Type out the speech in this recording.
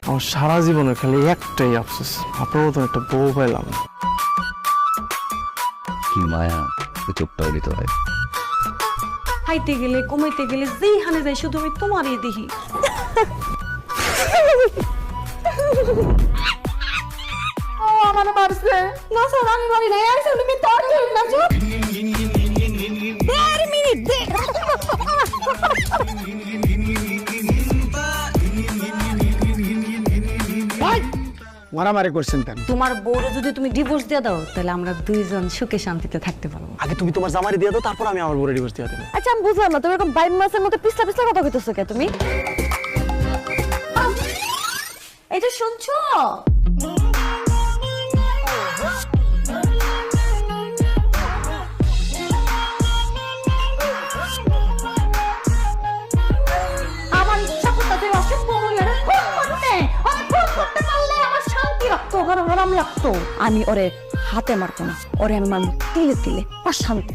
আমার সারা জীবনে খালি একটাই আফসোস, আপনার মতন একটা বউ পাইলাম না। কি মায়া, চোখটা দিতে হয়। খাইতে গেলে কমাইতে গেলে যেই হানে যাই শুধু আমি তোমারই দেখি। ও আমার মারছে না স্যার, আমি মারি নাই। আইসা তুমি তোর না চুপ। দেড় মিনিট দে। মারামারি করছেন কেন? তোমার বউরে যদি তুমি ডিভোর্স দিয়ে দাও তাহলে আমরা দুইজন সুখে শান্তিতে থাকতে পারবো। আগে তুমি তোমার জামারি দিয়ে দাও, তারপর আমি আমার বউরে ডিভোর্স দিয়ে দেবো। আচ্ছা আমি বুঝলাম না, তুমি এরকম 22 মাসের মতো পিছলা পিছলা কথা কইতেছো কে তুমি? এটা শুনছো? আমার ইচ্ছা করতে অসুখ মহিলারা খুন করতে, আর খুন করতে পারলে আমার শান্তি লাগতো, আরাম লাগতো। আমি ওরে হাতে মারতো না, ওরে আমি মারবো তিলে তিলে, আর শান্তি।